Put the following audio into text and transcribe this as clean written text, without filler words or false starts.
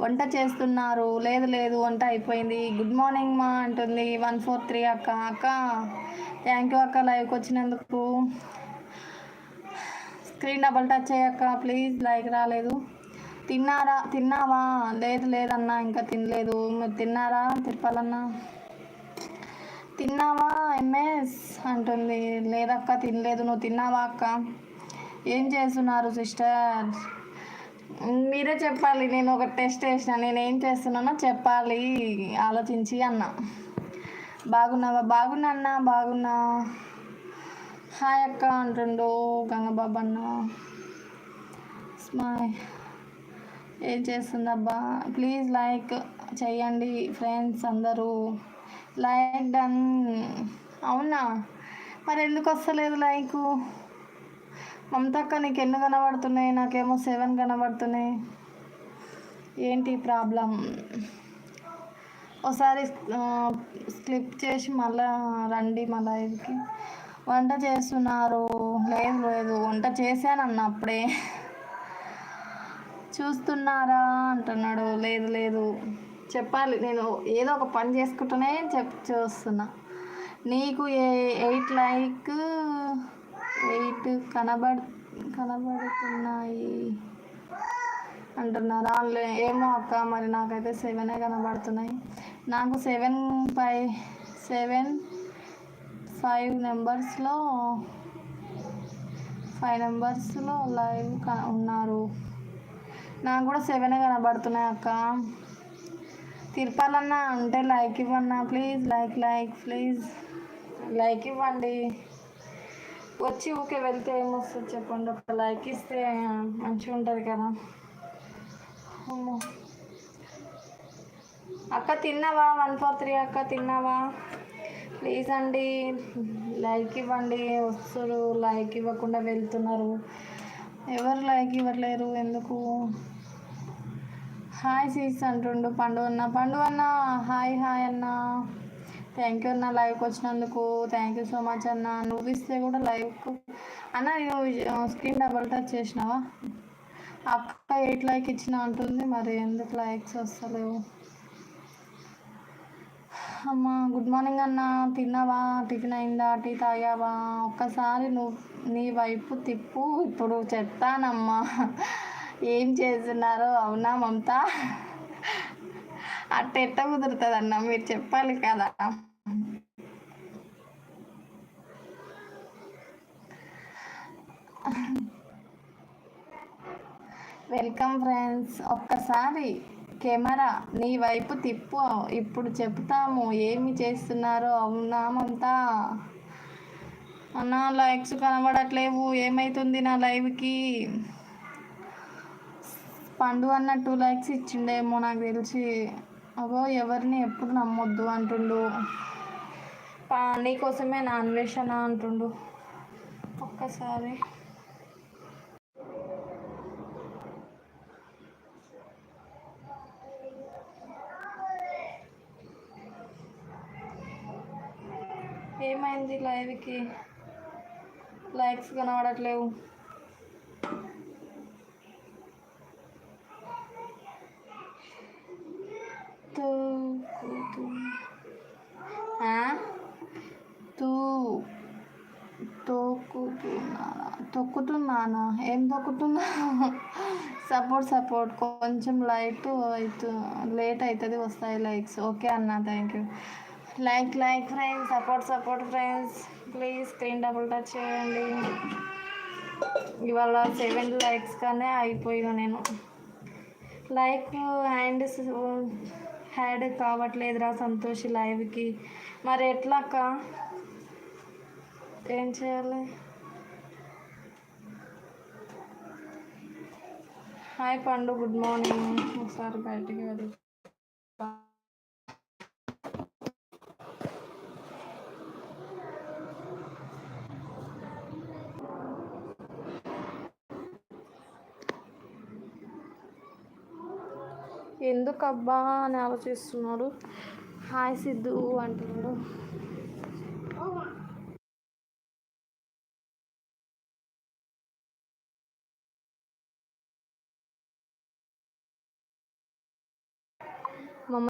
వంట చేస్తున్నారు. లేదు లేదు వంట అయిపోయింది. గుడ్ మార్నింగ్ మా అంటుంది 143 అక్క. అక్క థ్యాంక్ యూ అక్క లైవ్కి వచ్చినందుకు. స్క్రీన్ డబల్ టచ్ అయ్యాక ప్లీజ్. లైక్ రాలేదు. తిన్నావా? లేదు లేదన్నా ఇంకా తినలేదు. మీరు తిన్నారా తిప్పాలన్నా? తిన్నావా ఎంఎస్ అంటుంది. లేదక్క తినలేదు. నువ్వు తిన్నావా అక్క? ఏం చేస్తున్నారు సిస్టర్? మీరే చెప్పాలి. నేను ఒక టెస్ట్ వేసిన, నేను ఏం చేస్తున్నానో చెప్పాలి ఆలోచించి అన్న. బాగున్నావా? బాగున్నా అన్న బాగున్నా. హాయ్ అక్క అంటుండు గంగబాబు అన్న. స్మైల్ ఏం చేస్తుందబ్బా? ప్లీజ్ లైక్ చేయండి ఫ్రెండ్స్ అందరూ. Like done. అవునా మరి ఎందుకు వస్తలేదు లైకు? మమతక్క నీకు ఎన్ని కనబడుతున్నాయి? నాకేమో 7 కనబడుతున్నాయి. ఏంటి ప్రాబ్లం? ఒకసారి స్లిప్ చేసి మళ్ళా రండి మా లైవ్కి. వంట చేస్తున్నారు. లేదు లేదు వంట చేశానన్న అప్పుడే. చూస్తున్నారా అంటున్నాడు. లేదు లేదు చెప్పాలి. నేను ఏదో ఒక పని చేసుకుంటూనే చూస్తున్నా. నీకు 8 లైక్ 8 కనబడుతున్నాయి అంటున్నారు. ఏమో అక్క మరి నాకైతే 7 కనబడుతున్నాయి. నాకు 5 నెంబర్స్లో లైవ్ ఉన్నారు. నాకు కూడా 7 కనబడుతున్నాయి అక్క. తిరుపాలన్నా అంటే లైక్ ఇవ్వన్నా ప్లీజ్. ప్లీజ్ లైక్ ఇవ్వండి. వచ్చి ఊకే వెళ్తే ఏమొస్తుంది చెప్పండి. ఒక లైక్ ఇస్తే మంచిగా ఉంటుంది కదా. అక్క తిన్నావా? 143 అక్క తిన్నావా? ప్లీజ్ అండి లైక్ ఇవ్వండి. వస్తారు లైక్ ఇవ్వకుండా వెళ్తున్నారు. ఎవరు లైక్ ఇవ్వలేరు ఎందుకు? హాయ్ సీస్ అంటుండు పండు అన్న. హాయ్ అన్న. థ్యాంక్ యూ అన్న లైవ్కి వచ్చినందుకు. థ్యాంక్ యూ సో మచ్ అన్న. నువ్వు ఇస్తే కూడా లైవ్కు అన్న. నేను స్క్రీన్ డబల్ టచ్ చేసినావా? అక్క 8 లైక్ ఇచ్చిన అంటుంది. మరి ఎందుకు లైక్స్ వస్తలేవు? అమ్మ గుడ్ మార్నింగ్ అన్న. తిన్నావా? టిఫిన్ అయిందా? టీ తాగావా? ఒక్కసారి నీ వైపు తిప్పు. ఇప్పుడు చెప్తానమ్మా ఏం చేస్తున్నారు. అవునా మమత? అట్ట కుదురుతుంది అన్న, మీరు చెప్పాలి కదా. Welcome friends. ఒక్కసారి కెమెరా నీ వైపు తిప్పు. ఇప్పుడు చెప్తాము ఏమి చేస్తున్నారో. అవునా మమత? అన్న లైక్స్ కనబడట్లేవు. ఏమవుతుంది నా లైవ్కి? పండు అన్న 2 లైక్స్ ఇచ్చిండేమో నాకు తెలిసి. అగో ఎవరిని ఎప్పుడు నమ్మొద్దు అంటుండు. నీకోసమే నా అన్వేషణ అంటుండు. ఒక్కసారి ఏమైంది లైవ్కి? లైక్స్ కనబడట్లేవు. తొక్కుతున్నానా? ఏం తొక్కుతున్నా? సపోర్ట్ కొంచెం లేట్ అవుతుంది. వస్తాయి లైక్స్. ఓకే అన్న thank you. Like friends. Support friends. Please screen double touch చేయండి. ఇవాళ 7 లైక్స్ కానీ అయిపోయినా నేను. లైక్ హ్యాడ్ కావట్లేదురా సంతోషి లైవ్కి. మరి ఎట్లాక్క? ఏం చేయాలి? హాయ్ పండు గుడ్ మార్నింగ్. ఒకసారి బయటికి వెళ్ళి ఎందుకబ్బా అని ఆలోచిస్తున్నాడు. హాయ్ సిద్ధు అంటున్నాడు.